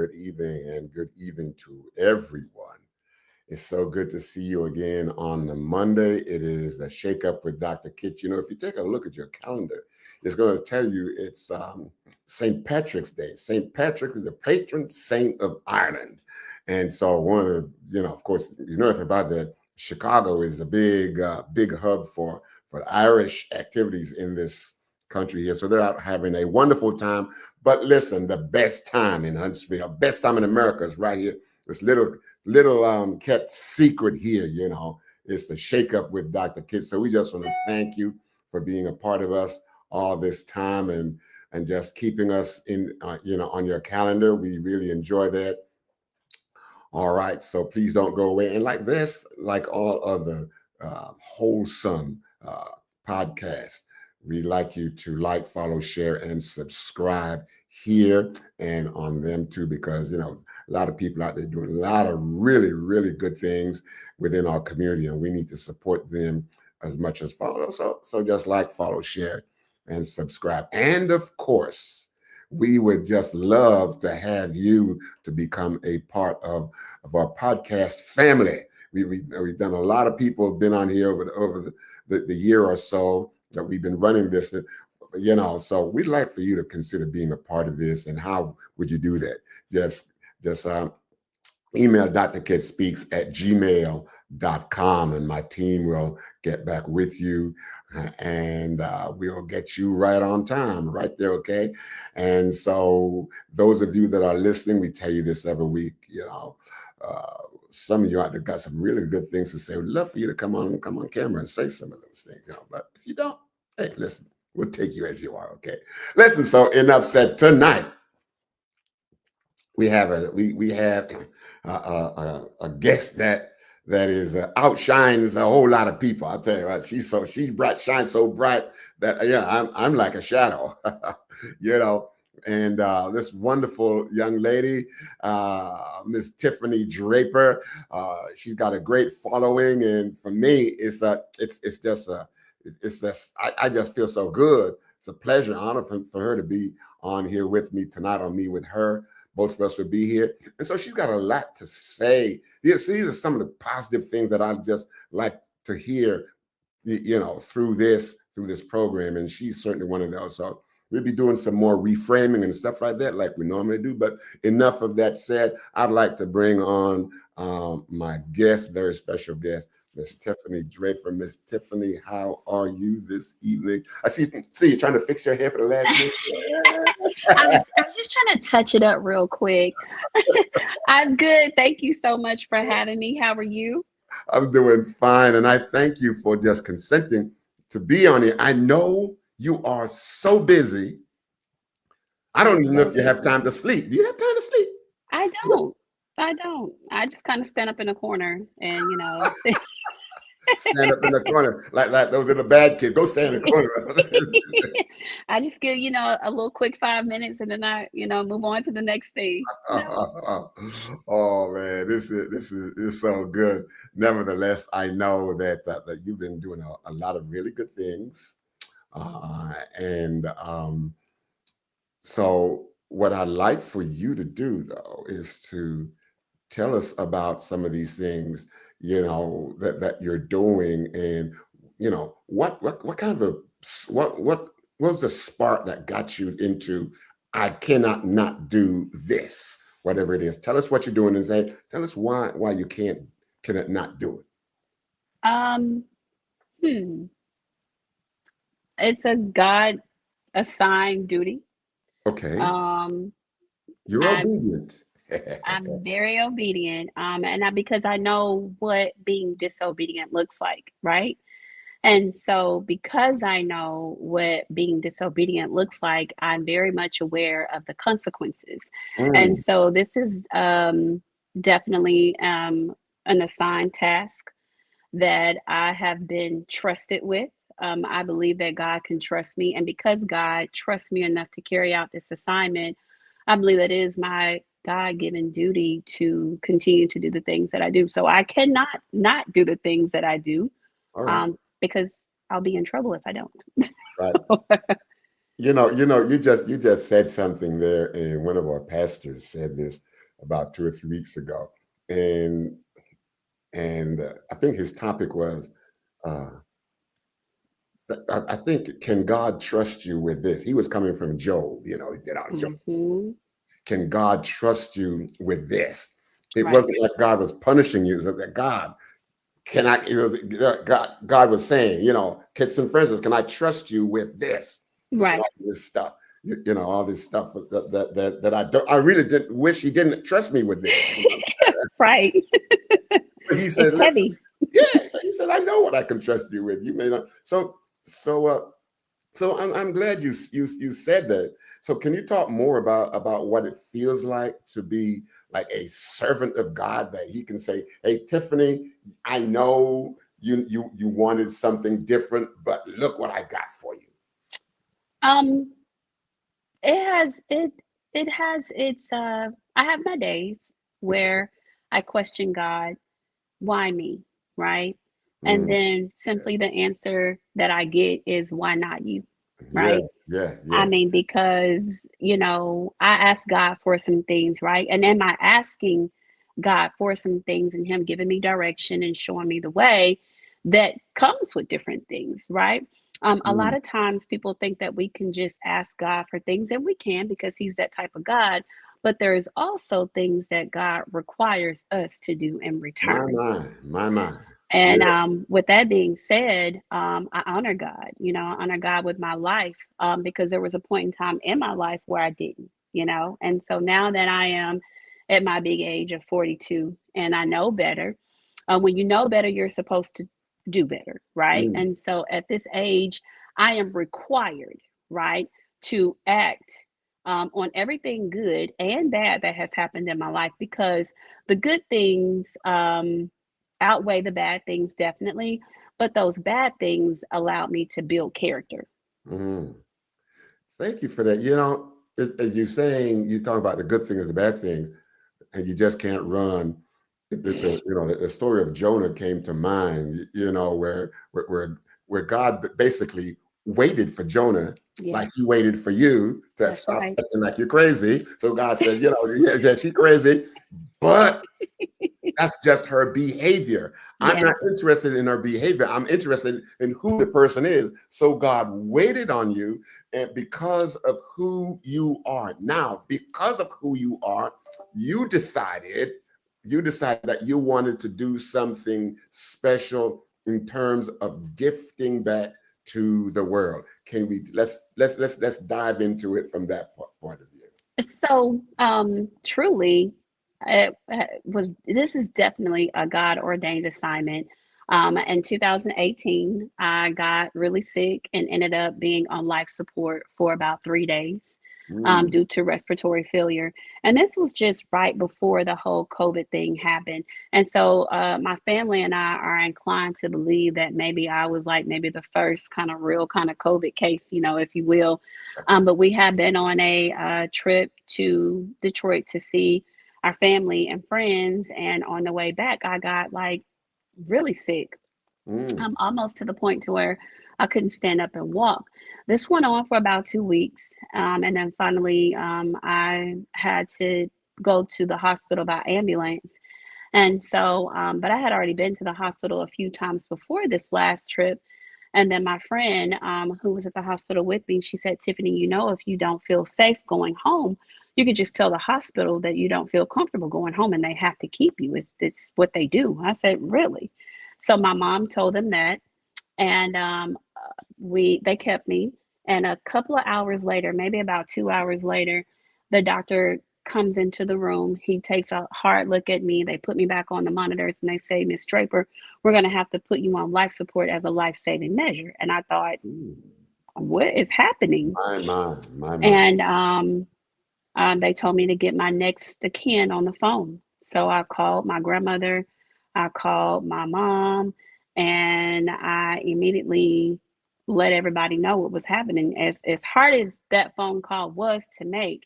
good evening, and good evening to everyone. It's so good to see you again on the Monday. It is the Shake Up with Dr. Kit. You know, if you take a look at your calendar, it's going to tell you it's St. Patrick's Day. St. Patrick is the patron saint of Ireland. And so one of the, of course, you know about that. Chicago is a big hub for Irish activities in this country here. So they're out having a wonderful time. But listen, the best time in Huntsville, best time in America is right here. This little kept secret here, it's the Shake Up with Dr. Kit. So we just want to thank you for being a part of us all this time and just keeping us in on your calendar. We really enjoy that. All right, so please don't go away. And like this, like all other wholesome podcasts, we'd like you to like, follow, share, and subscribe here and on them too, because a lot of people out there doing a lot of really, really good things within our community, and we need to support them as much as follow. So just like, follow, share, and subscribe. And of course, we would just love to have you to become a part of our podcast family. We've done a lot of people have been on here over the year or so that we've been running this, so we'd like for you to consider being a part of this. And how would you do that? Just email drkidspeaks@gmail.com, and my team will get back with you, and we'll get you right on time, right there, okay? And so those of you that are listening, we tell you this every week, some of you out there got some really good things to say. We'd love for you to come on camera and say some of those things, but if you don't, hey, listen, we'll take you as you are, okay? Listen, so enough said. Tonight, we have a guest that is outshines a whole lot of people. I'll tell you what, she's bright, shines so bright that I'm like a shadow, And this wonderful young lady, Miss Tiffany Draper, she's got a great following, and for me, I just feel so good. It's a pleasure, honor for her to be on here with me tonight, or me with her. Both of us would be here. And so she's got a lot to say. These are some of the positive things that I just like to hear, through this program. And she's certainly one of those. So we'll be doing some more reframing and stuff like that, like we normally do. But enough of that said, I'd like to bring on my guest, very special guest, Miss Tiffany Draper. Miss Tiffany, how are you this evening? I see you trying to fix your hair for the last minute. I was just trying to touch it up real quick. I'm good. Thank you so much for having me. How are you? I'm doing fine, and I thank you for just consenting to be on here. I know you are so busy. I don't even know if you have time to sleep. Do you have time to sleep? I don't. I just kind of stand up in a corner and, stand up in the corner like those are the bad kids. Go stand in the corner. I just give, a little quick 5 minutes, and then I, move on to the next thing. Oh man, this is so good. Nevertheless, I know that you've been doing a lot of really good things, so what I'd like for you to do, though, is to tell us about some of these things, that you're doing, and what kind of what was the spark that got you into, I cannot not do this, whatever it is. Tell us what you're doing, and tell us why you cannot not do it. It's a God assigned duty. Okay. Um, You're obedient. I'm very obedient. Because I know what being disobedient looks like, right? And so because I know what being disobedient looks like, I'm very much aware of the consequences. And so this is definitely an assigned task that I have been trusted with. I believe that God can trust me. And because God trusts me enough to carry out this assignment, I believe that it is my God-given duty to continue to do the things that I do. So I cannot not do the things that I do, because I'll be in trouble if I don't. Right. You just said something there, and one of our pastors said this. about 2 or 3 weeks ago, and I think his topic was, uh, I think, can God trust you with this? He was coming from Job, he did out Job. Hmm. Can God trust you with this? It Right. wasn't like God was punishing you. It was like, God, can I, God was saying, kids and friends, can I trust you with this? Right. All this stuff, all this stuff that I really didn't wish he didn't trust me with this. Right. But he It's said, listen, heavy. yeah, he said, I know what I can trust you with. You may not. So, I'm glad you said that. So can you talk more about what it feels like to be like a servant of God, that he can say, hey, Tiffany, I know you wanted something different, but look what I got for you. Um, it has it has its I have my days Okay. where I question God, why me? Right? And Mm, then yeah, simply the answer that I get is why not you? yeah, Right? yeah, I yes. mean, because, I asked God for some things, right? And am I asking God for some things and Him giving me direction and showing me the way that comes with different things, right? A lot Mm, of times people think that we can just ask God for things, and we can because He's that type of God. But there's also things that God requires us to do in my return. mind, my mind. And Yeah. with that being said, I honor God. I honor God with my life, because there was a point in time in my life where I didn't. And so now that I am at my big age of 42 and I know better, when you know better, you're supposed to do better, right? Mm, And so at this age, I am required, right, to act on everything good and bad that has happened in my life, because the good things, outweigh the bad things, definitely, but those bad things allowed me to build character. mm. Thank you for that. As you're saying, you talk about the good things, the bad things, and you just can't run. The story of Jonah came to mind. Where God basically waited for Jonah, like Yes, He waited for you to that's stop right. acting like you're crazy. So God said, yes, she's crazy, but that's just her behavior. I'm Yeah, not interested in her behavior. I'm interested in who the person is. So God waited on you, and because of who you are. Now, because of who you are, you decided you decided that you wanted to do something special in terms of gifting back to the world. Can we let's dive into it from that point of view. so truly, it was this is definitely a God ordained assignment. In 2018, I got really sick and ended up being on life support for about 3 days, Mm, due to respiratory failure. And this was just right before the whole COVID thing happened. And so my family and I are inclined to believe that maybe I was like maybe the first kind of real kind of COVID case, if you will. But we have been on a trip to Detroit to see our family and friends. And on the way back, I got like really sick, mm, almost to the point to where I couldn't stand up and walk. This went on for about 2 weeks, and then finally, I had to go to the hospital by ambulance. And so, but I had already been to the hospital a few times before this last trip. And then my friend, who was at the hospital with me, she said, Tiffany, if you don't feel safe going home, you could just tell the hospital that you don't feel comfortable going home and they have to keep you. It's what they do. I said, really? So my mom told them that. And they kept me. And a couple of hours later, maybe about 2 hours later, the doctor comes into the room. He takes a hard look at me. They put me back on the monitors and they say, Miss Draper, we're going to have to put you on life support as a life saving measure. And I thought, mm. what is happening? My mind, my mind. And they told me to get my next of kin on the phone. So I called my grandmother, I called my mom, and I immediately let everybody know what was happening. As hard as that phone call was to make,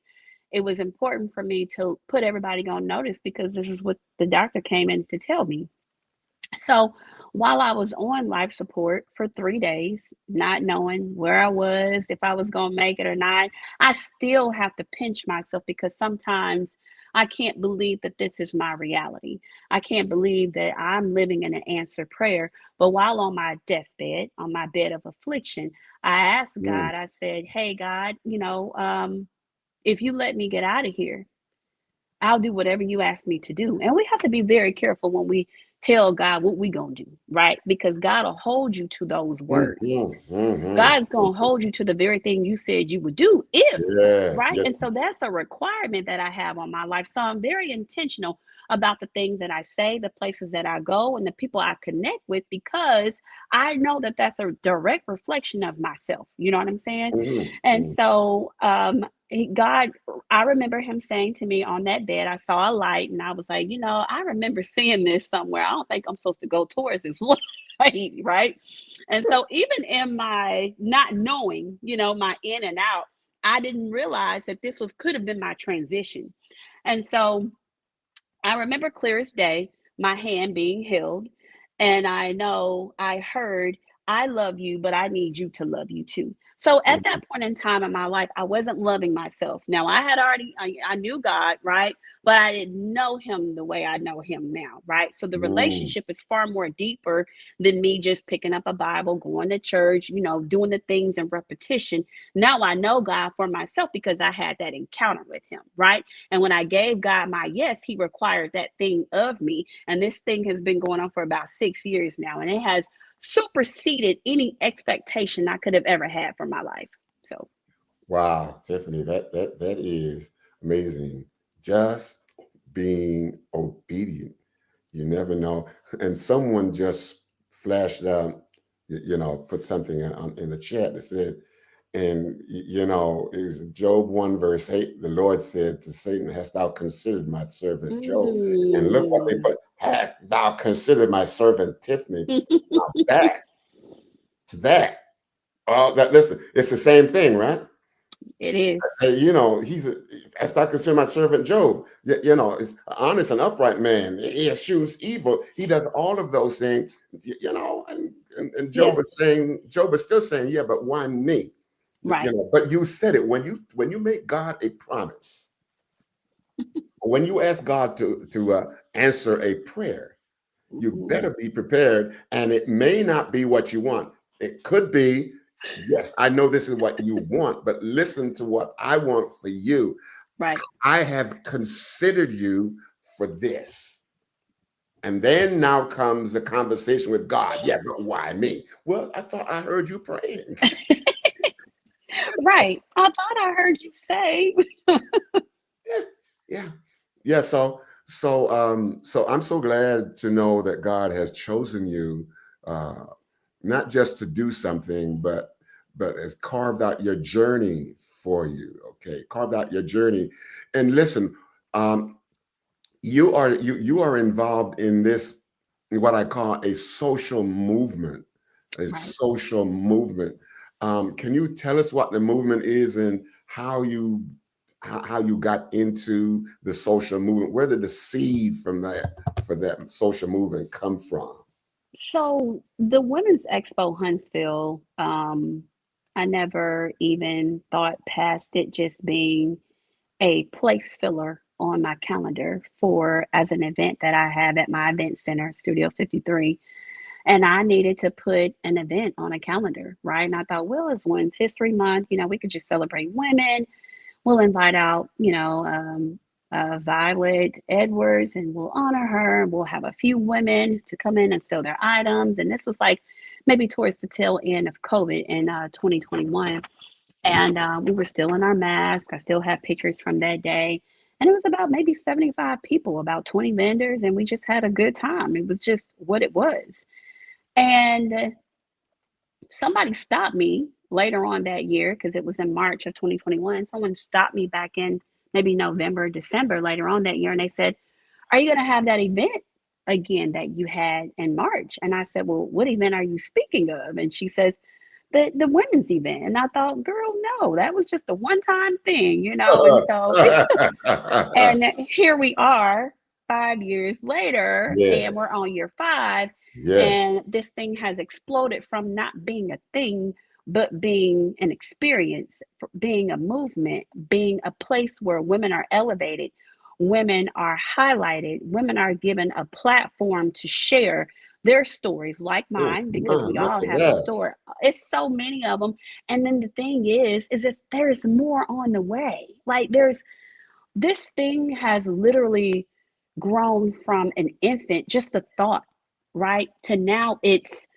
it was important for me to put everybody on notice because this is what the doctor came in to tell me. So while I was on life support for 3 days, not knowing where I was, if I was going to make it or not, I still have to pinch myself because sometimes I can't believe that this is my reality. I can't believe that I'm living in an answered prayer. But while on my deathbed, on my bed of affliction, I asked Mm, God, I said, hey, God, if you let me get out of here, I'll do whatever you ask me to do. And we have to be very careful when we tell God what we gonna do, right? Because God will hold you to those mm, words. mm, mm, God's gonna hold you to the very thing you said you would do if, yes, right? And listen. so that's a requirement that I have on my life. So I'm very intentional about the things that I say, the places that I go, and the people I connect with, because I know that that's a direct reflection of myself. You know what I'm saying? Mhm, And mm, so, God, I remember Him saying to me on that bed, I saw a light, and I was like, I remember seeing this somewhere. I don't think I'm supposed to go towards this light, right? And so, even in my not knowing, my in and out, I didn't realize that this was could have been my transition. And so, I remember clear as day my hand being held, and I know I heard, I love you, but I need you to love you too. So at mhm, that point in time in my life, I wasn't loving myself. Now I had already, I knew God, right? But I didn't know Him the way I know Him now, right? So the mm, relationship is far more deeper than me just picking up a Bible, going to church, doing the things in repetition. Now I know God for myself because I had that encounter with Him, right? And when I gave God my yes, He required that thing of me. And this thing has been going on for about 6 years now. And it has superseded any expectation I could have ever had for my life. So, wow, Tiffany, that is amazing. Just being obedient. You never know. And someone just flashed put something in the chat that said, and it was Job 1 verse 8. The Lord said to Satan, "Hast thou considered my servant Job?" And look what they mm. put: "Hast thou considered my servant Tiffany?" Now that, that listen, it's the same thing, right? It is. As I consider my servant Job, it's honest and upright man. He eschews evil. He does all of those things, and Yeah, Job is still saying, yeah, but why me? right. But you said it when you make God a promise, when you ask God to answer a prayer, you Mhm. better be prepared. And it may not be what you want. It could be, yes, I know this is what you want, but listen to what I want for you. Right. I have considered you for this. And then now comes the conversation with God. Yeah, but why me? Well, I thought I heard you praying. Right. I thought I heard you say. Yeah, yeah, yeah. So I'm so glad to know that God has chosen you, uh, not just to do something, but has carved out your journey for you. Okay, carved out your journey. And listen, um, you are involved in this, what I call a social movement. A Right. social movement. Can you tell us what the movement is and how you got into the social movement? Where did the seed from that for that social movement come from? So the Women's Expo Huntsville, I never even thought past it just being a place filler on my calendar for as an event that I have at my event center, Studio 53. And I needed to put an event on a calendar, right? And I thought, well, it's Women's History Month. We could just celebrate women. We'll invite out, Violet Edwards, and we'll honor her. We'll have a few women to come in and sell their items. And this was like maybe towards the tail end of COVID in 2021. And we were still in our masks. I still have pictures from that day. And it was about maybe 75 people, about 20 vendors, and we just had a good time. It was just what it was. And somebody stopped me later on that year because it was in March of 2021. Someone stopped me back in maybe November, December later on that year, and they said, are you going to have that event again that you had in March? And I said, well, what event are you speaking of? And she says, the women's event. And I thought, girl, no, that was just a one-time thing. And so and here we are 5 years later, and we're Yes, on year five, yes. and this thing has exploded from not being a thing, but being an experience, being a movement, being a place where women are elevated, women are highlighted, women are given a platform to share their stories like Oh, mine, because man, we look all at have a that. story. It's so many of them. And then the thing is that there's more on the way. Like there's this thing has literally grown from an infant, just a thought, right? To now it's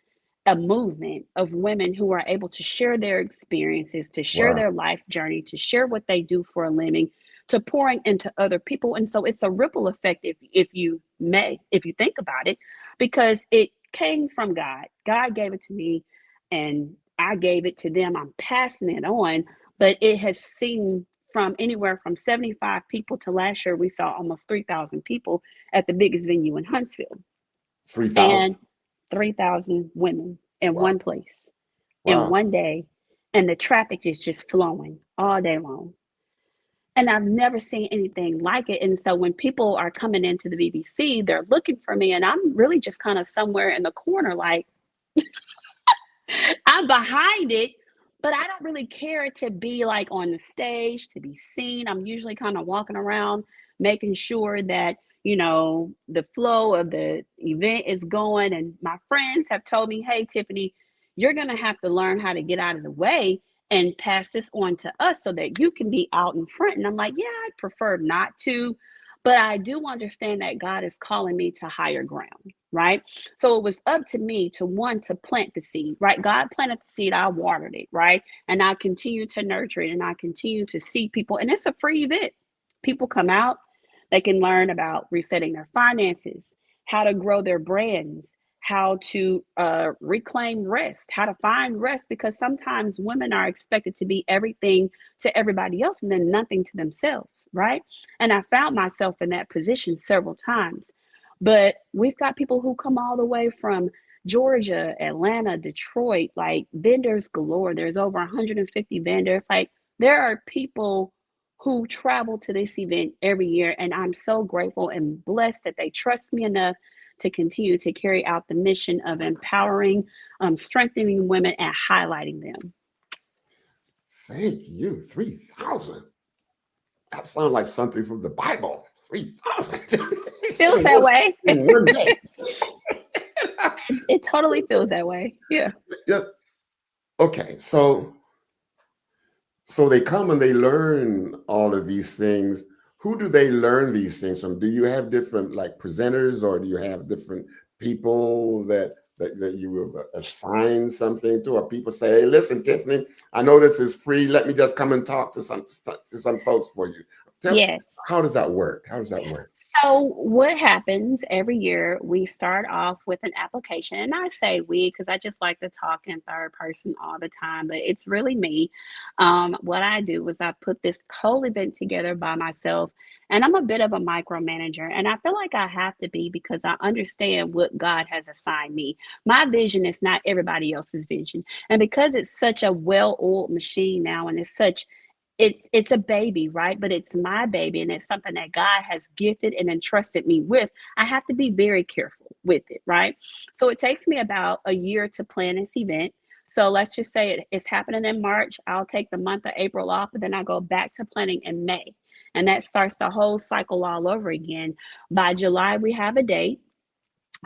a movement of women who are able to share their experiences, to share Wow. their life journey, to share what they do for a living, to pouring into other people. And so it's a ripple effect, if you think about it, because it came from God. God gave it to me and I gave it to them. I'm passing it on, but it has seen from anywhere from 75 people to last year we saw almost 3,000 people at the biggest venue in Huntsville, 3,000. and 3,000 women in Wow. one place in Wow. one day. And the traffic is just flowing all day long. And I've never seen anything like it. And so when people are coming into the BBC, they're looking for me, and I'm really just kind of somewhere in the corner, like, I'm behind it, but I don't really care to be like on the stage, to be seen. I'm usually kind of walking around, making sure that, the flow of the event is going. And my friends have told me, hey, Tiffany, you're going to have to learn how to get out of the way and pass this on to us so that you can be out in front. And I'm like, yeah, I'd prefer not to, but I do understand that God is calling me to higher ground, right? So it was up to me to want to plant the seed, right? God planted the seed, I watered it, right? And I continue to nurture it, and I continue to see people. And it's a free event. People come out, they can learn about resetting their finances, how to grow their brands, how to reclaim rest, how to find rest, because sometimes women are expected to be everything to everybody else and then nothing to themselves, right? And I found myself in that position several times. But we've got people who come all the way from Georgia, Atlanta, Detroit, like vendors galore. There's over 150 vendors. Like there are people who travel to this event every year. And I'm so grateful and blessed that they trust me enough to continue to carry out the mission of empowering, strengthening women, and highlighting them. Thank you. 3,000. That sounds like something from the Bible. 3,000 Feels in that way. one day. It totally feels that way. Yeah. Yeah. Okay. So they come and they learn all of these things. Who do they learn these things from? Do you have different like presenters, or do you have different people that you will assign something to? Or people say, hey, listen, Tiffany, I know this is free. Let me just come and talk to some folks for you. Tell, Yes. how does that work? How does that work? So, what happens every year, we start off with an application. And I say we because I just like to talk in third person all the time, but it's really me. What I do is I put this whole event together by myself, and I'm a bit of a micromanager. And I feel like I have to be because I understand what God has assigned me. My vision is not everybody else's vision. And because it's such a well oiled machine now, and it's a baby, right? But it's my baby, and it's something that God has gifted and entrusted me with. I have to be very careful with it, right? So it takes me about a year to plan this event. So let's just say it's happening in March. I'll take the month of April off, but then I go back to planning in May. And that starts the whole cycle all over again. By July, we have a date.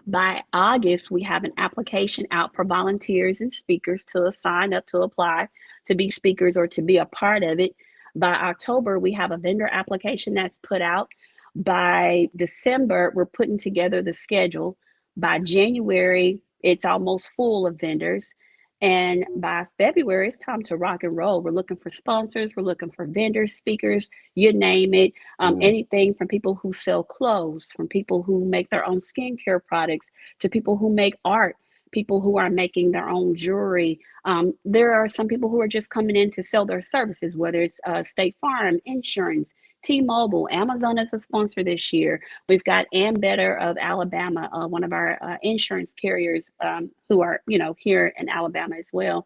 By August, we have an application out for volunteers and speakers to sign up to apply to be speakers or to be a part of it. By October, we have a vendor application that's put out. By December, we're putting together the schedule. By January, it's almost full of vendors. And by February, it's time to rock and roll. We're looking for sponsors, we're looking for vendors, speakers, you name it. Mm, Anything from people who sell clothes, from people who make their own skincare products, to people who make art, people who are making their own jewelry. There are some people who are just coming in to sell their services, whether it's State Farm, insurance, T-Mobile, Amazon is a sponsor this year. We've got Better of Alabama, one of our insurance carriers who are, here in Alabama as well.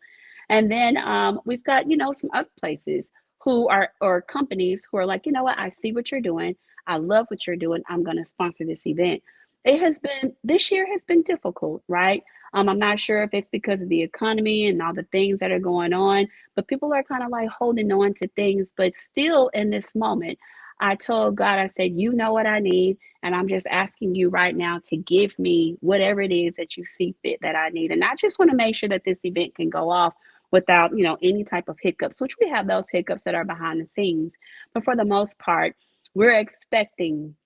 And then we've got, some other places who are, or companies who are like, you know what, I see what you're doing. I love what you're doing. I'm going to sponsor this event. This year has been difficult, right? I'm not sure if it's because of the economy and all the things that are going on, but people are kind of like holding on to things. But still, in this moment, I told God, I said, you know what I need. And I'm just asking you right now to give me whatever it is that you see fit that I need. And I just want to make sure that this event can go off without, any type of hiccups, which we have those hiccups that are behind the scenes. But for the most part, we're expecting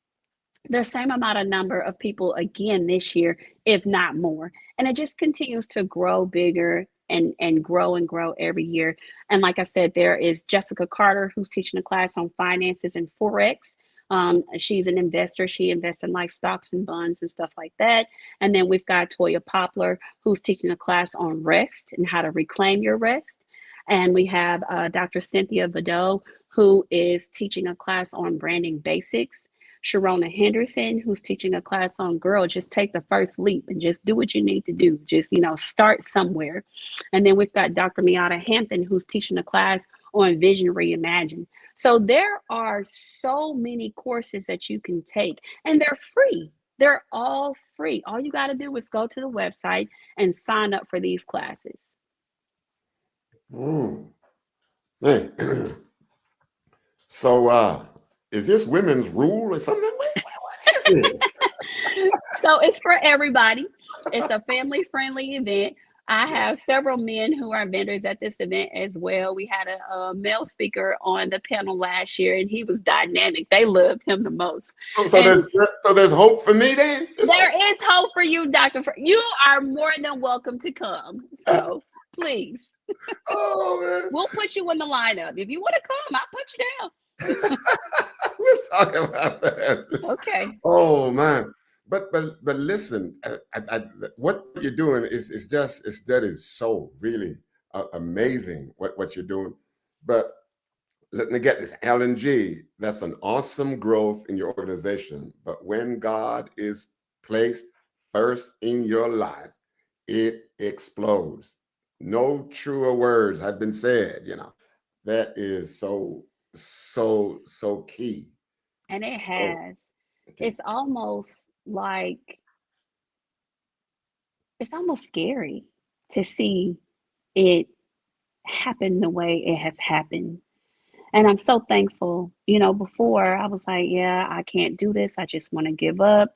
the same amount of number of people again this year, if not more. And it just continues to grow bigger and grow every year. And like I said, there is Jessica Carter, who's teaching a class on finances and Forex. She's an investor. She invests in like stocks and bonds and stuff like that. And then we've got Toya Poplar, who's teaching a class on rest and how to reclaim your rest. And we have Dr. Cynthia Vidal, who is teaching a class on branding basics. Sharona Henderson, who's teaching a class on girl, just take the first leap and just do what you need to do. Just, start somewhere. And then we've got Dr. Miata Hampton, who's teaching a class on Vision Reimagined. So there are so many courses that you can take, and they're free. They're all free. All you got to do is go to the website and sign up for these classes. Mm. Man. So, is this women's rule or something? What is this? So it's for everybody. It's a family-friendly event. I have several men who are vendors at this event as well. We had a male speaker on the panel last year, and he was dynamic. They loved him the most. So there's hope for me then? There is hope for you, Dr. You are more than welcome to come. So please. Oh, man. We'll put you in the lineup. If you want to come, I'll put you down. We'll talk about that. Okay. Oh, man. But listen, what you're doing is that is so really amazing what you're doing. But let me get this, LNG, that's an awesome growth in your organization. But when God is placed first in your life, it explodes. No truer words have been said, That is so key. And it So, has. okay. It's almost scary to see it happen the way it has happened. And I'm so thankful. Before I was like, yeah, I can't do this. I just want to give up.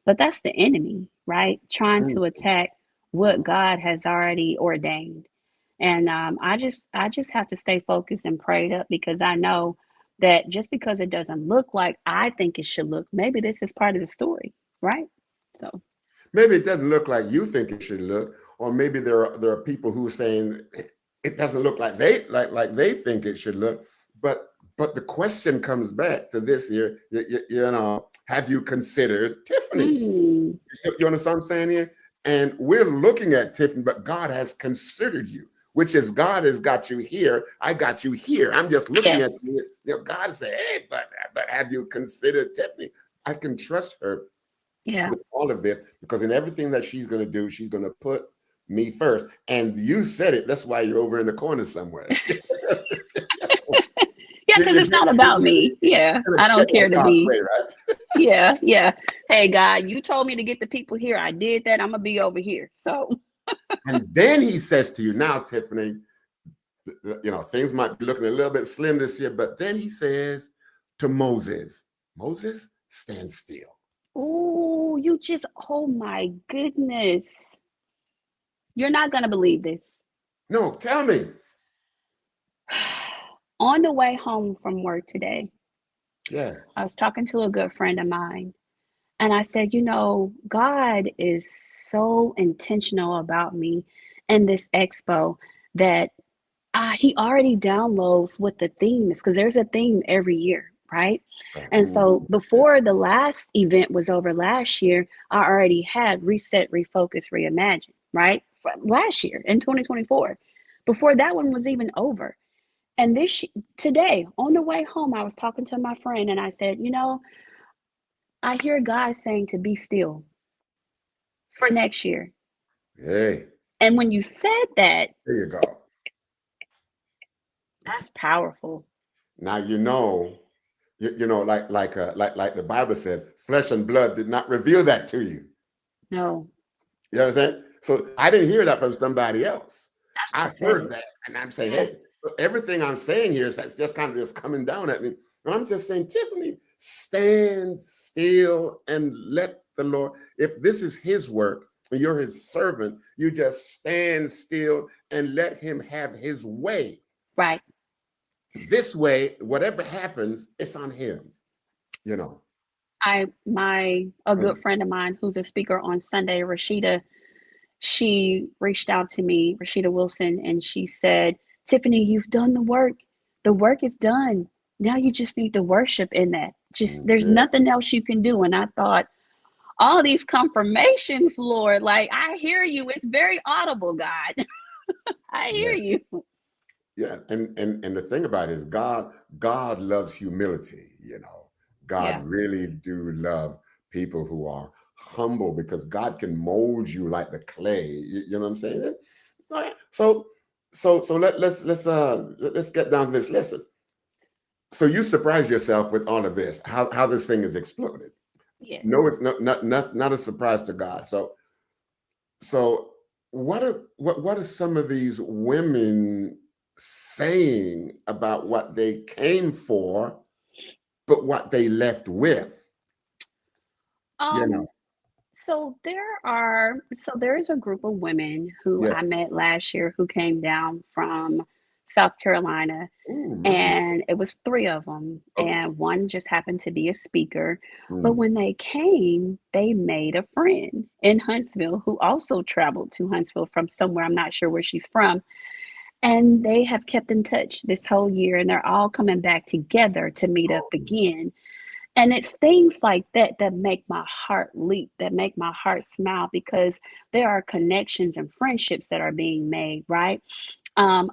But that's the enemy, right? Trying Mm. to attack what God has already ordained. And I just have to stay focused and prayed up, because I know that just because it doesn't look like I think it should look, maybe this is part of the story, right? So Maybe it doesn't look like you think it should look, or maybe there are people who are saying it doesn't look like they think it should look. But the question comes back to this here. Have you considered Tiffany? mm, You understand what I'm saying here? And we're looking at Tiffany, but God has considered you, which is God has got you here. I got you here. I'm just looking yes, at you. God said, hey, but have you considered Tiffany? I can trust her yeah. with all of this, because in everything that she's going to do, she's going to put me first. And you said it. That's why you're over in the corner somewhere. Yeah, because it's not about me. Yeah, I don't care to be. Way, right? Yeah. Hey, God, you told me to get the people here. I did that. I'm gonna be over here. So. And then he says to you, now, Tiffany, things might be looking a little bit slim this year, but then he says to Moses, stand still. Oh, oh my goodness. You're not gonna believe this. No, tell me. On the way home from work today, Yeah. I was talking to a good friend of mine, and I said, God is so intentional about me and this expo that he already downloads what the theme is, because there's a theme every year, right? And so before the last event was over last year, I already had Reset, Refocus, Reimagine, right? Last year in 2024, before that one was even over. And today, on the way home, I was talking to my friend and I said, I hear God saying to be still for next year. Hey. And when you said that, there you go. That's powerful. Now like the Bible says, flesh and blood did not reveal that to you. No. You understand? So I didn't hear that from somebody else. I heard that, and I'm saying, hey, everything I'm saying here is that's just kind of just coming down at me. And I'm just saying, Tiffany, stand still and let the Lord, if this is his work and you're his servant, you just stand still and let him have his way. Right. This way, whatever happens, it's on him, you know. A good Mhm. friend of mine who's a speaker on Sunday, Rashida, she reached out to me, Rashida Wilson, and she said, Tiffany, you've done the work. The work is done. Now you just need to worship in that. Just there's Yeah, nothing else you can do. And I thought, all these confirmations, Lord, like I hear you. It's very audible, God. I hear yeah. you. Yeah, and the thing about it is God loves humility, you know. God Yeah. really do love people who are humble because God can mold you like the clay. You know what I'm saying? All right. So let's get down to this. Listen. So you surprise yourself with all of this, how this thing is exploded. Yes. No, it's not a surprise to God. So what are some of these women saying about what they came for, but what they left with? You know, Um, there is a group of women who yeah. I met last year who came down from South Carolina, Oh, nice. and it was three of them, Okay. and one just happened to be a speaker. But Mm. when they came, they made a friend in Huntsville who also traveled to Huntsville from somewhere. I'm not sure where she's from. And they have kept in touch this whole year, and they're all coming back together to meet up again. And it's things like that that make my heart leap, that make my heart smile because there are connections and friendships that are being made, right?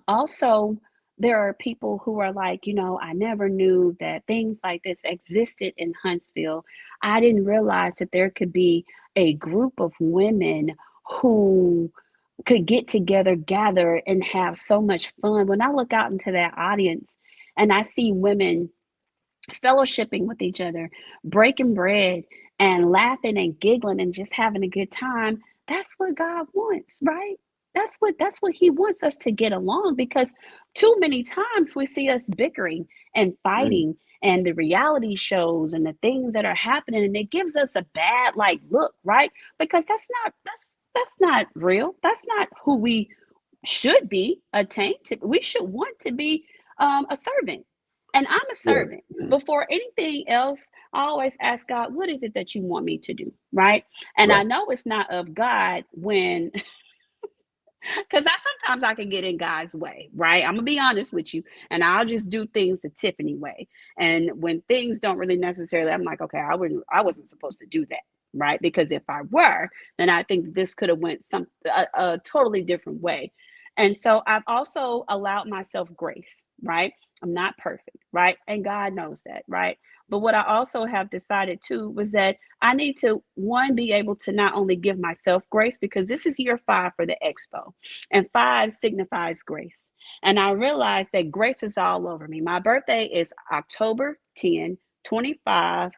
Also, there are people who are like, I never knew that things like this existed in Huntsville. I didn't realize that there could be a group of women who could get together, gather, and have so much fun. When I look out into that audience and I see women fellowshipping with each other, breaking bread and laughing and giggling and just having a good time, that's what God wants, right? That's what he wants us to get along because too many times we see us bickering and Mm. fighting and the reality shows and the things that are happening and it gives us a bad like look, right? Because that's not real. That's not who we should be attained to. We should want to be a servant. And I'm a Yeah. servant. Before anything else, I always ask God, what is it that you want me to do? Right. And I Right. know it's not of God when because sometimes I can get in God's way, right? I'm gonna be honest with you, and I'll just do things the Tiffany way. And when things don't really necessarily, I'm like, okay, I wasn't supposed to do that, right? Because if I were, then I think this could have went a totally different way. And so I've also allowed myself grace, right? I'm not perfect, right? And God knows that, right? But what I also have decided too was that I need to, one, be able to not only give myself grace, because this is year 5 for the expo, and 5 signifies grace. And I realized that grace is all over me. My birthday is October 10, 25,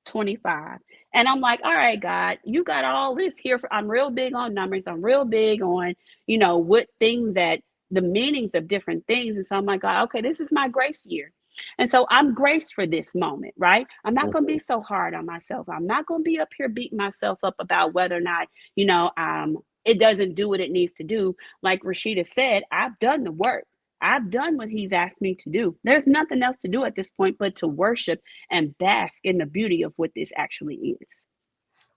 25. And I'm like, all right, God, you got all this here. I'm real big on numbers. I'm real big on, what things that the meanings of different things. And so I'm like, God, okay, this is my grace year. And so I'm graced for this moment, right? I'm not going to be Mhm. so hard on myself. I'm not going to be up here beating myself up about whether or not, it doesn't do what it needs to do. Like Rashida said, I've done the work. I've done what he's asked me to do. There's nothing else to do at this point but to worship and bask in the beauty of what this actually is.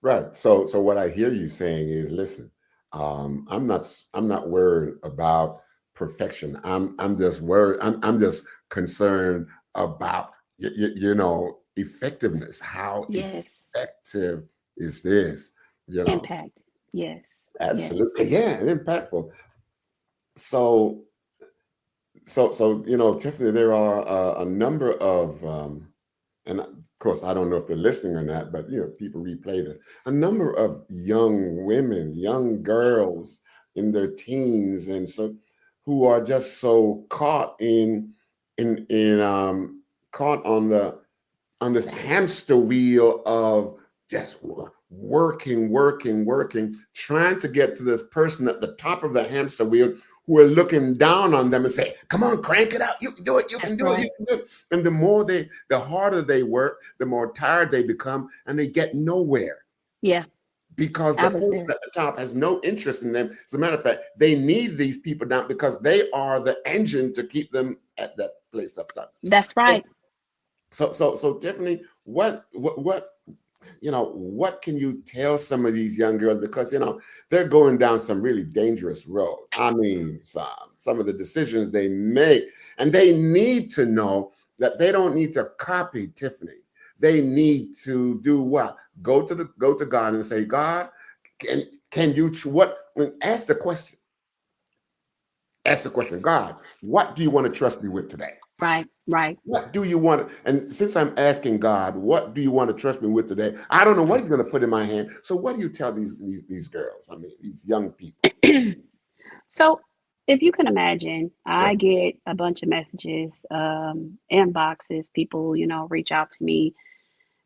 Right. So what I hear you saying is, listen, I'm not worried about perfection. I'm just worried. I'm just concerned about effectiveness. How Yes. effective is this? You know, Impact. Yes. Yes. absolutely. Yeah, and impactful. So Tiffany, there are a number of and of course, I don't know if they're listening or not, but people replay this. A number of young women, young girls in their teens, and so who are just so caught in caught on this hamster wheel of just working, working, working, trying to get to this person at the top of the hamster wheel who are looking down on them and say, come on, crank it out. You can do it. You can That's do it. You right. can do it. And the harder they work, the more tired they become, and they get nowhere Yeah, because I the was person there. at the top has no interest in them. As a matter of fact, they need these people down because they are the engine to keep them at that place up top. That's right. So Tiffany, what what can you tell some of these young girls, because they're going down some really dangerous road. I mean, some of the decisions they make, and they need to know that they don't need to copy Tiffany. They need to do what? Go to God and say, God, can can you what? Ask the question. Ask the question, God, what do you want to trust me with today? Right, right. What do you want? And since I'm asking God, what do you want to trust me with today? I don't know what He's going to put in my hand. So what do you tell these girls? I mean, these young people. So, if you can imagine, Yeah. I get a bunch of messages, inboxes, people, reach out to me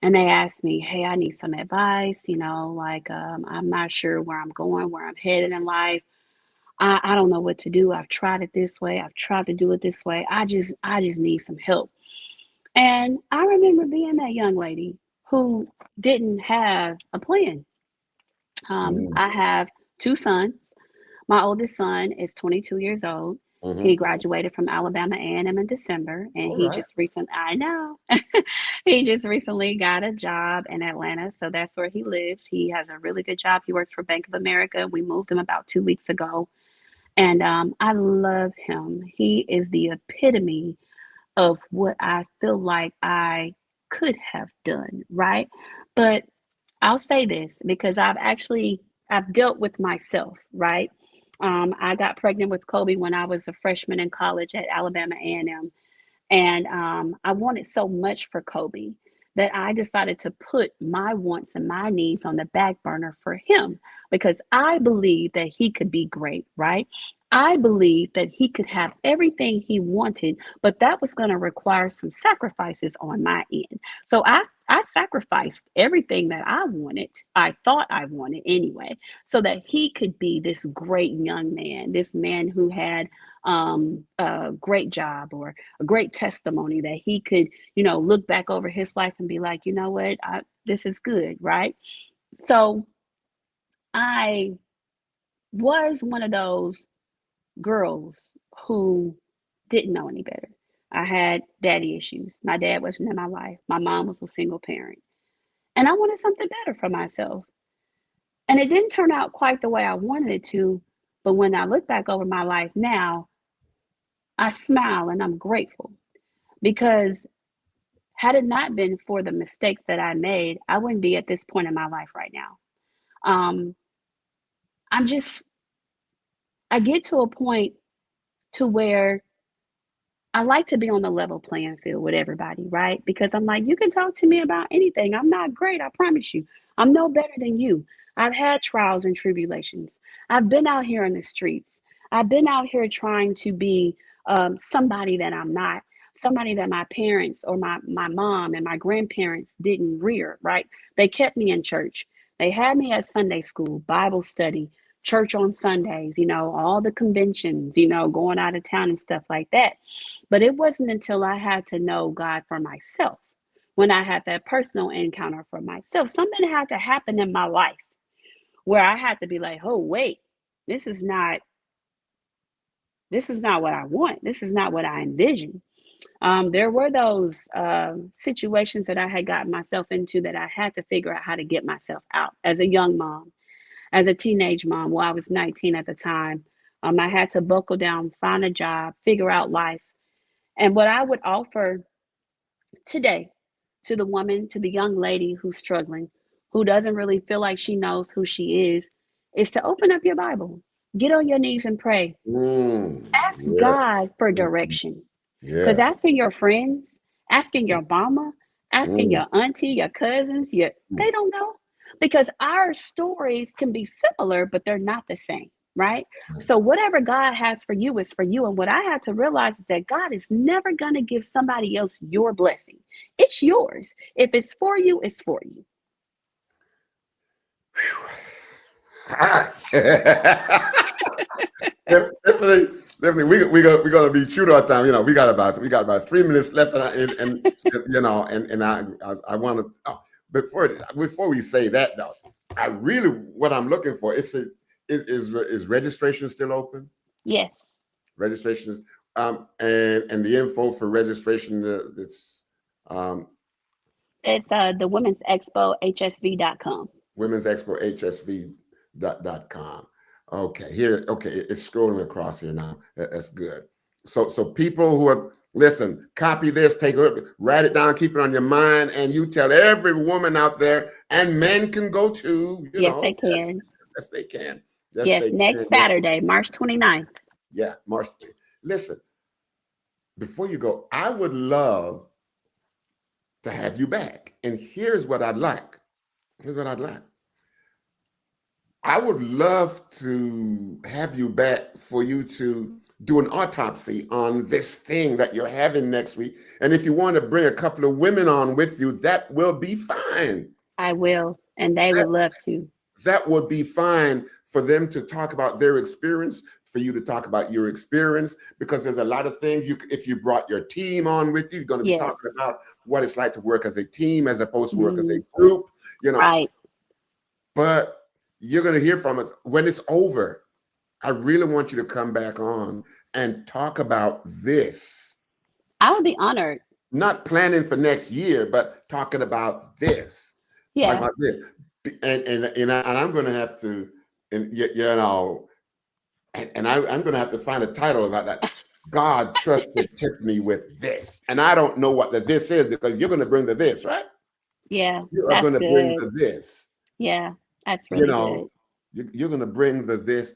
and they ask me, hey, I need some advice, like I'm not sure where I'm going, where I'm headed in life. I don't know what to do. I've tried it this way. I've tried to do it this way. I just need some help. And I remember being that young lady who didn't have a plan. Mm-hmm. I have two sons. My oldest son is 22 years old. He Mm-hmm. graduated from Alabama A&M in December, and All right. I know, he just recently got a job in Atlanta, so that's where he lives. He has a really good job. He works for Bank of America. We moved him about 2 weeks ago, and I love him. He is the epitome of what I feel like I could have done, right? But I'll say this because I've dealt with myself, right? I got pregnant with Kobe when I was a freshman in college at Alabama A&M, and I wanted so much for Kobe that I decided to put my wants and my needs on the back burner for him because I believed that he could be great, right? I believed that he could have everything he wanted, but that was going to require some sacrifices on my end. So I sacrificed everything that I wanted, I thought I wanted anyway, so that he could be this great young man, this man who had a great job or a great testimony that he could, look back over his life and be like, you know what, this is good, right? So I was one of those girls who didn't know any better. I had daddy issues. My dad wasn't in my life. My mom was a single parent. And I wanted something better for myself. And it didn't turn out quite the way I wanted it to. But when I look back over my life now, I smile and I'm grateful because had it not been for the mistakes that I made, I wouldn't be at this point in my life right now. Um, I'm just, I get to a point to where I like to be on the level playing field with everybody, right? Because I'm like, you can talk to me about anything. I'm not great, I promise you. I'm no better than you. I've had trials and tribulations. I've been out here in the streets. I've been out here trying to be somebody that I'm not, somebody that my parents or my mom and my grandparents didn't rear, right? They kept me in church. They had me at Sunday school, Bible study, church on Sundays, all the conventions, going out of town and stuff like that. But it wasn't until I had to know God for myself, when I had that personal encounter for myself, something had to happen in my life where I had to be like, oh, wait, this is not. This is not what I want. This is not what I envisioned. There were those situations that I had gotten myself into that I had to figure out how to get myself out as a young mom, as a teenage mom. Well, I was 19 at the time. I had to buckle down, find a job, figure out life. And what I would offer today to the woman, to the young lady who's struggling, who doesn't really feel like she knows who she is to open up your Bible, get on your knees and pray. Ask Yeah. God for Mhm. direction. Because Yeah. asking your friends, asking your mama, asking Mm. your auntie, your cousins, they don't know. Because our stories can be similar, but they're not the same, right? So whatever God has for you is for you. And what I had to realize is that God is never going to give somebody else your blessing. It's yours. If it's for you, it's for you. Ah. Definitely, we're gonna be true to our time. You know, we got about 3 minutes left, and you know, and I want to before we say that though, I really what I'm looking for is registration still open? Yes, Registrations, and the info for registration, it's um, it's the Women's Expo HSV.com. Women's Expo HSV.com. Okay, here, okay, it's scrolling across here now. That's good. So people who are listen, copy this, take a look, write it down, keep it on your mind, and you tell every woman out there, and men can go too, you Yes, they know, yes, can. yes, they can. Yes, Yes, they can. next Yes, Saturday, March 29th. yeah, March. Listen, before you go, I would love to have you back. And here's what I'd like. Here's what I'd like. I would love to have you back for you to do an autopsy on this thing that you're having next week. And if you want to bring a couple of women on with you, that will be fine. I will, and they would That, love to. that would be fine for them to talk about their experience, for you to talk about your experience, because there's a lot of things if you brought your team on with you, you're going to be Yes. talking about what it's like to work as a team as opposed to work as a Mhm. group, you know. Right. But you're going to hear from us when it's over. I really want you to come back on and talk about this. I would be honored. Not planning for next year, but talking about this. Talking Yeah. about this. And I'm going to have to, and you know, I'm going to have to find a title about that. God trusted Tiffany with this, and I don't know what the this is because you're going to bring the this, right? Yeah, You are that's going to bring good. the this. Yeah, that's You really good. know, you're going to bring the this.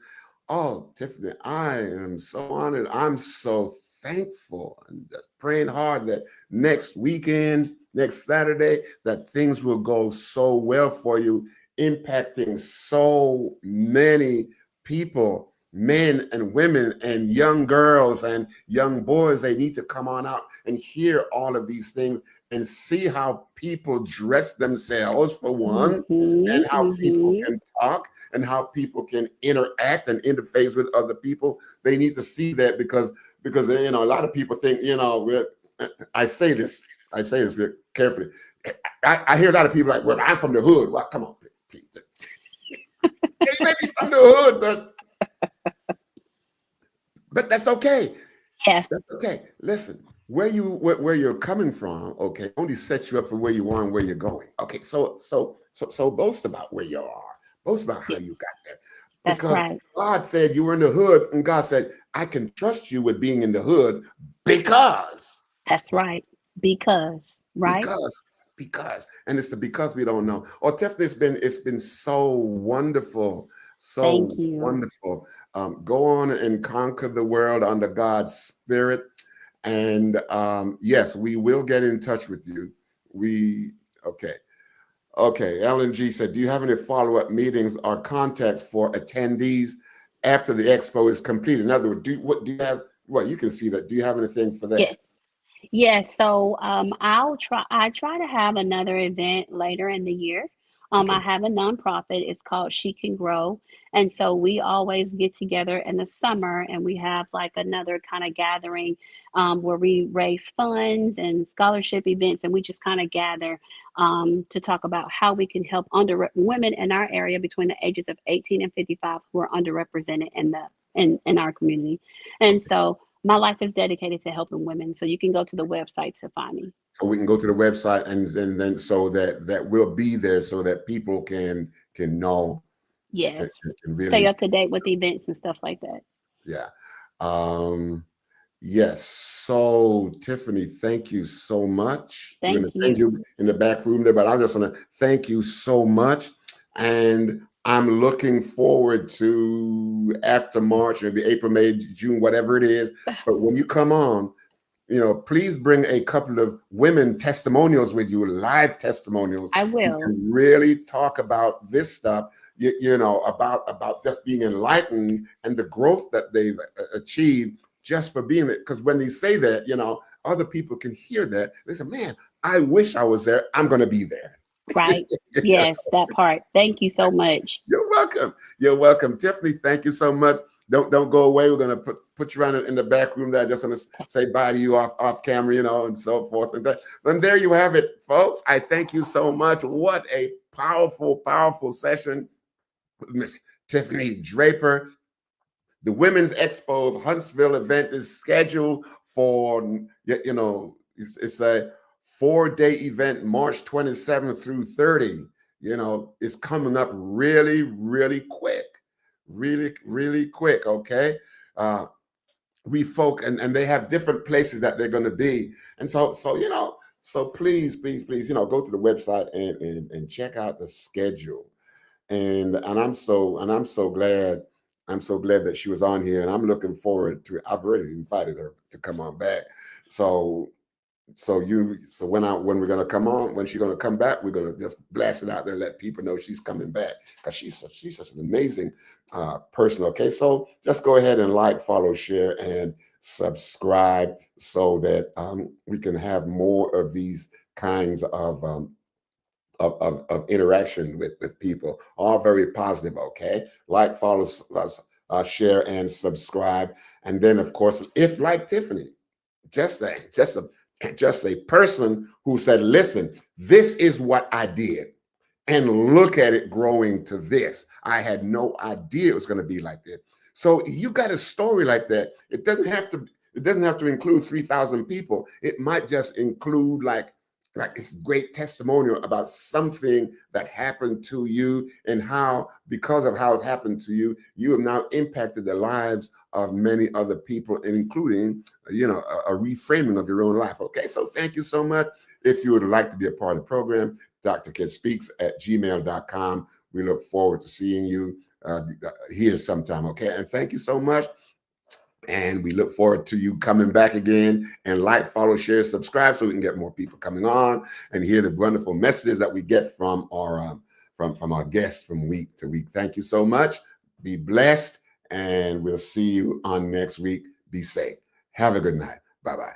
Oh, Tiffany, I am so honored. I'm so thankful and just praying hard that next weekend, next Saturday, that things will go so well for you, impacting so many people, men and women and young girls and young boys. They need to come on out and hear all of these things and see how people dress themselves, for one, Mhm. and how people Mhm. can talk and how people can interact and interface with other people. They need to see that because you know a lot of people think, you know, I say this very carefully. I hear a lot of people like, well, I'm from the hood. Well, come on, please. You may be from the hood, but that's okay. Yeah. That's okay. Listen, where you're coming from, okay, only sets you up for where you are and where you're going. Okay, so boast about where you are. Boast about how Yeah. you got there. That's Because right. God said you were in the hood, and God said, I can trust you with being in the hood because, That's right. Because, right? because, because. And it's the because we don't know. Oh, Tiffany, it's been so wonderful. Thank So you. wonderful. Go on and conquer the world under God's spirit. And yes, we will get in touch with you. We okay. Okay. Ellen G said, do you have any follow-up meetings or contacts for attendees after the expo is complete? In other words, do you have well, you can see that. Do you have anything for that? Yes. Yes, so I try to have another event later in the year. I Okay. have a nonprofit. It's called She Can Grow. And so we always get together in the summer and we have like another kind of gathering where we raise funds and scholarship events and we just kind of gather to talk about how we can help women in our area between the ages of 18 and 55 who are underrepresented in our community. And so my life is dedicated to helping women. So you can go to the website to find me. So we can go to the website and then so that will be there so that people can know Yes. can Stay really up to date with events and stuff like that. yeah. Um yes. So Tiffany, thank you so much. We're gonna Thank send you. you in the back room there, but I just want to thank you so much. And I'm looking forward to after March, maybe April, May, June, whatever it is. But when you come on, you know, please bring a couple of women testimonials with you, live testimonials. I You will. can really talk about this stuff, you know, about just being enlightened and the growth that they've achieved just for being there. Because when they say that, you know, other people can hear that. They say, man, I wish I was there. I'm going to be there. Right. You know? Yes, that part. Thank you so much. You're welcome. You're welcome. Tiffany, thank you so much. don't go away. We're gonna put you around in the back room there. I just want to Okay. say bye to you off camera, and so forth and that. And there you have it, folks. I thank you so much. What a powerful session with Miss Tiffany Draper. The Women's Expo of Huntsville event is scheduled for, it's a 4-day event, March 27th through 30. It's coming up really quick, really quick. Okay. We folk, and they have different places that they're going to be. And so please, go to the website and check out the schedule. And I'm so glad that she was on here, and I'm looking forward to it. I've already invited her to come on back. So when we're gonna come on, when she's gonna come back, we're gonna just blast it out there, let people know she's coming back, because she's such an amazing person. Okay, so just go ahead and like, follow, share, and subscribe so that we can have more of these kinds of interaction with people, all very positive. Okay, like, follow, share, and subscribe. And then, of course, if like Tiffany, just a person who said, listen, this is what I did, and look at it growing to this. I had no idea it was going to be like this. So you got a story like that. It doesn't have to include 3,000 people. It might just include like it's great testimonial about something that happened to you, and how, because of how it happened to you, you have now impacted the lives of many other people, including, a reframing of your own life. Okay, so thank you so much. If you would like to be a part of the program, drkidspeaks@gmail.com. We look forward to seeing you here sometime. Okay, and thank you so much. And we look forward to you coming back again. And like, follow, share, subscribe, so we can get more people coming on and hear the wonderful messages that we get from our guests from week to week. Thank you so much. Be blessed, and we'll see you on next week. Be safe. Have a good night. Bye-bye.